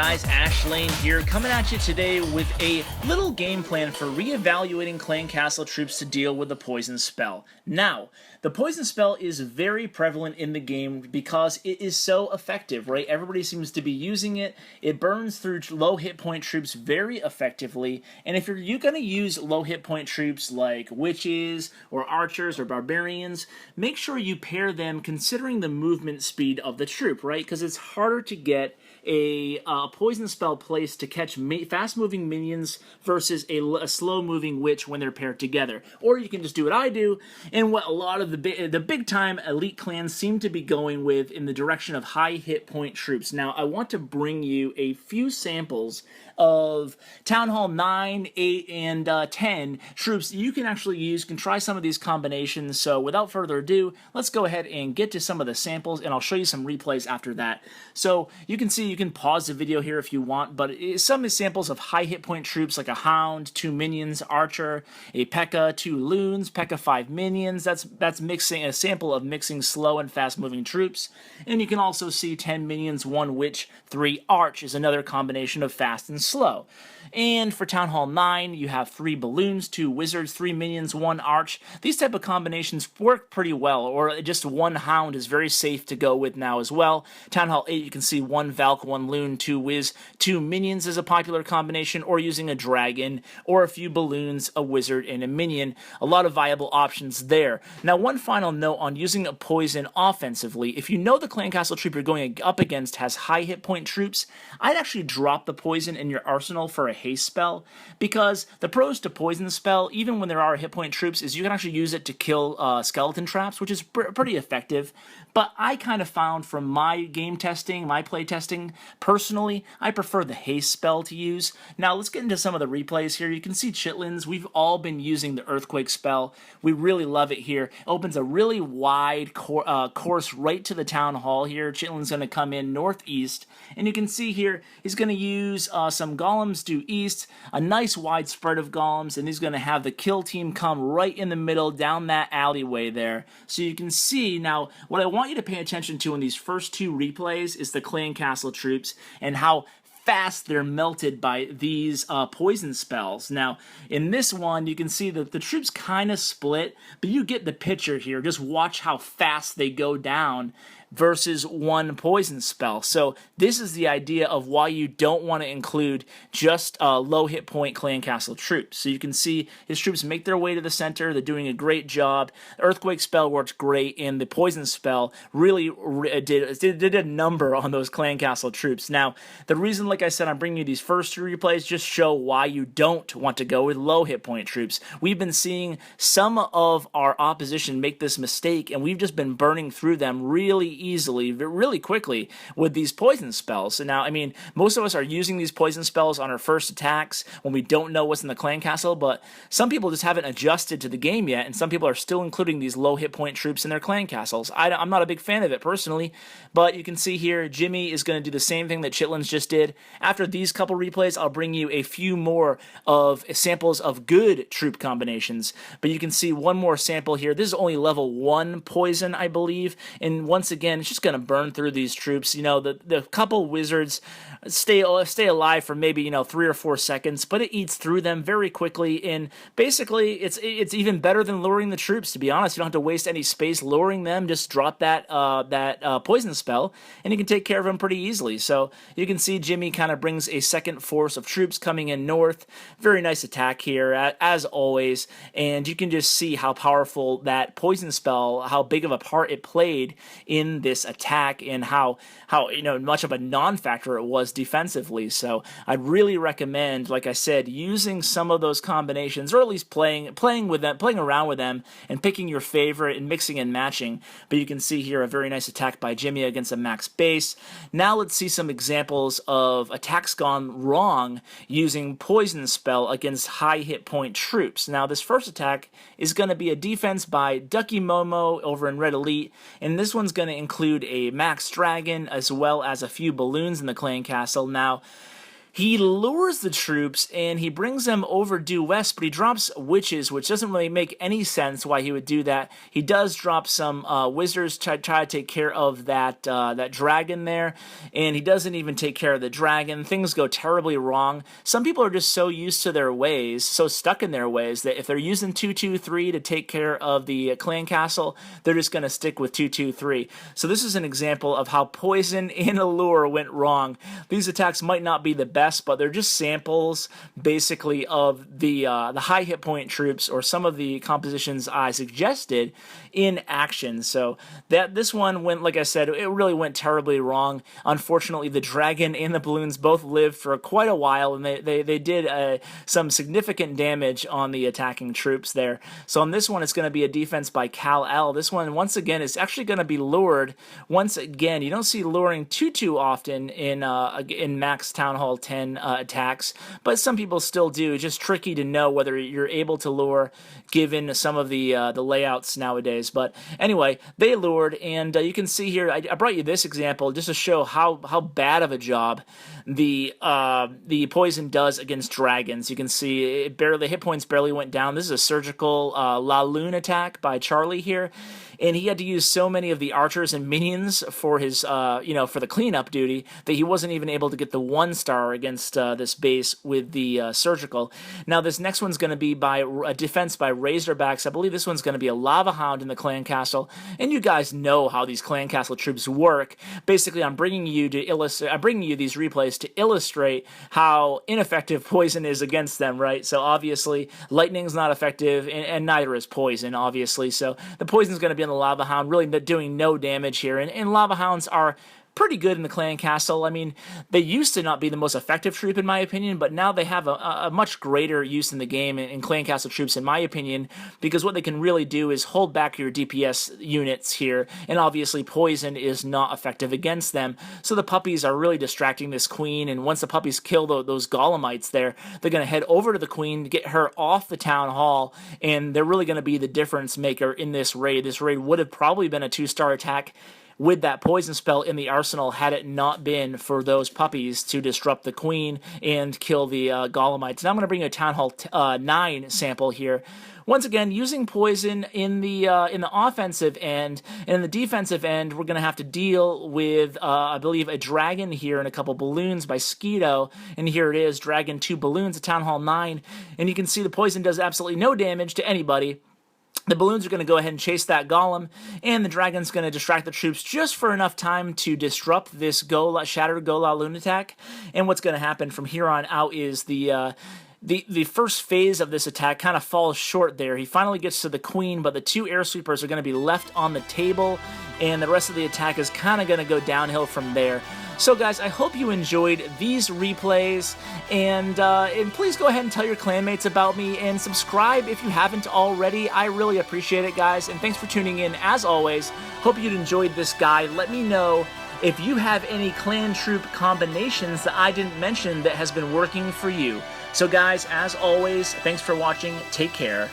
guys, Ash Lane here, coming at you today with a little game plan for re-evaluating clan castle troops to deal with the poison spell. Now, the poison spell is very prevalent in the game because it is so effective, right? Everybody seems to be using it. It burns through low hit point troops very effectively, and if you're going to use low hit point troops like witches or archers or barbarians, make sure you pair them considering the movement speed of the troop, right? Because it's harder to get a poison spell placed to catch fast-moving minions versus a slow-moving witch when they're paired together. Or you can just do what I do, and what a lot of the big-time elite clans seem to be going with in the direction of high hit point troops. Now, I want to bring you a few samples of Town Hall 9, 8, and 10 troops you can actually use. You can try some of these combinations. So without further ado, let's go ahead and get to some of the samples, and I'll show you some replays after that. So you can see, you can pause the video here if you want, but some examples of high hit point troops like a Hound, 2 minions, Archer, a P.E.K.K.A, 2 Loons, P.E.K.K.A 5 minions. That's mixing a sample of mixing slow and fast moving troops. And you can also see 10 minions, 1 witch, 3 arch is another combination of fast and slow. And for Town Hall 9, you have 3 balloons, 2 wizards, 3 minions, 1 arch. These type of combinations work pretty well, or just 1 hound is very safe to go with now as well. Town Hall 8, you can see 1 Valk, 1 loon, 2 wiz, 2 minions is a popular combination, or using a dragon, or a few balloons, a wizard, and a minion. A lot of viable options there. Now, one final note on using a poison offensively. If you know the clan castle troop you're going up against has high hit point troops, I'd actually drop the poison in your arsenal for a haste spell, because the pros to poison spell, even when there are hit point troops, is you can actually use it to kill skeleton traps, which is pretty effective. But I kind of found from my game testing, my play testing, personally, I prefer the haste spell to use. Now let's get into some of the replays here. You can see chitlins. We've all been using the earthquake spell. We really love it here. It opens a really wide course right to the town hall here. Chitlin's going to come in northeast, and you can see here he's going to use some golems due east, a nice wide spread of golems, and he's going to have the kill team come right in the middle down that alleyway there. So you can see now what I want you to pay attention to in these first 2 replays is the clan castle troops and how fast they're melted by these poison spells. Now, in this one, you can see that the troops kind of split, but you get the picture here. Just watch how fast they go down versus 1 poison spell. So this is the idea of why you don't want to include just low hit point clan castle troops. So you can see his troops make their way to the center. They're doing a great job. The earthquake spell works great, and the poison spell really did a number on those clan castle troops. Now, the reason, like I said, I'm bringing you these first 2 replays just show why you don't want to go with low hit point troops. We've been seeing some of our opposition make this mistake, and we've just been burning through them really easily, really quickly with these poison spells. So now, I mean, most of us are using these poison spells on our first attacks when we don't know what's in the clan castle, but some people just haven't adjusted to the game yet, and some people are still including these low hit point troops in their clan castles. I'm not a big fan of it personally, but you can see here Jimmy is going to do the same thing that Chitlins just did. After these couple replays, I'll bring you a few more of samples of good troop combinations, but you can see one more sample here. This is only level 1 poison, I believe, and once again, it's just going to burn through these troops. You know, the couple wizards stay alive for maybe 3 or 4 seconds, but it eats through them very quickly, and basically it's even better than luring the troops, to be honest. You don't have to waste any space luring them. Just drop that poison spell, and you can take care of them pretty easily. So you can see Jimmy kind of brings a second force of troops coming in north. Very nice attack here, as always, and you can just see how powerful that poison spell, how big of a part it played in this attack, and how much of a non-factor it was defensively. So I'd really recommend, like I said, using some of those combinations, or at least playing around with them, and picking your favorite and mixing and matching. But you can see here a very nice attack by Jimmy against a max base. Now let's see some examples of attacks gone wrong using poison spell against high hit point troops. Now this first attack is going to be a defense by Ducky Momo over in Red Elite, and this one's going to include a max dragon as well as a few balloons in the clan castle. Now, He lures the troops and he brings them over due west, but he drops witches, which doesn't really make any sense why he would do that. He does drop some wizards to try to take care of that dragon there, and he doesn't even take care of the dragon. Things go terribly wrong. Some people are just so used to their ways, so stuck in their ways, that if they're using 2-2-3 to take care of the clan castle, they're just going to stick with 2-2-3. So this is an example of how poison and allure went wrong. These attacks might not be the best, but they're just samples, basically, of the high hit point troops or some of the compositions I suggested in action. So this one went, like I said, it really went terribly wrong. Unfortunately, the dragon and the balloons both lived for quite a while, and they did some significant damage on the attacking troops there. So on this one, it's going to be a defense by Kal-El. This one, once again, is actually going to be lured. Once again, you don't see luring too often in Max Town Hall 10 attacks, but some people still do. It's just tricky to know whether you're able to lure given some of the layouts nowadays. But anyway, they lured, and you can see here, I brought you this example just to show how bad of a job the poison does against dragons. You can see the hit points barely went down. This is a surgical La Lune attack by Charlie here, and he had to use so many of the archers and minions for his for the cleanup duty that he wasn't even able to get the 1-star against this base with the surgical. Now this next one's going to be by a defense by Razorbacks. I believe this one's going to be a Lava Hound in the clan castle, and you guys know how these clan castle troops work. Basically, I'm bringing you these replays to illustrate how ineffective poison is against them, right? So obviously, lightning's not effective, and neither is poison, obviously. So the poison's going to be on the Lava Hound, really doing no damage here, and Lava Hounds are pretty good in the clan castle. I mean, they used to not be the most effective troop in my opinion, but now they have a much greater use in the game in clan castle troops in my opinion, because what they can really do is hold back your DPS units here, and obviously poison is not effective against them. So the puppies are really distracting this queen, and once the puppies kill those golemites there, they're going to head over to the queen, get her off the town hall, and they're really going to be the difference maker in this raid. This raid would have probably been a 2-star attack with that poison spell in the arsenal had it not been for those puppies to disrupt the queen and kill the golemites. Now I'm going to bring you a Town Hall 9 sample here. Once again, using poison in the offensive end, and in the defensive end, we're going to have to deal with, I believe, a dragon here and a couple balloons by Skeeto, and here it is, dragon 2 balloons, a Town Hall 9, and you can see the poison does absolutely no damage to anybody. The balloons are going to go ahead and chase that golem, and the dragon's going to distract the troops just for enough time to disrupt this Shattered Gola Loon attack. And what's going to happen from here on out is the first phase of this attack kind of falls short there. He finally gets to the queen, but the 2 air sweepers are going to be left on the table, and the rest of the attack is kind of going to go downhill from there. So guys, I hope you enjoyed these replays, and please go ahead and tell your clanmates about me, and subscribe if you haven't already. I really appreciate it, guys, and thanks for tuning in. As always, hope you enjoyed this guide. Let me know if you have any clan troop combinations that I didn't mention that has been working for you. So guys, as always, thanks for watching. Take care.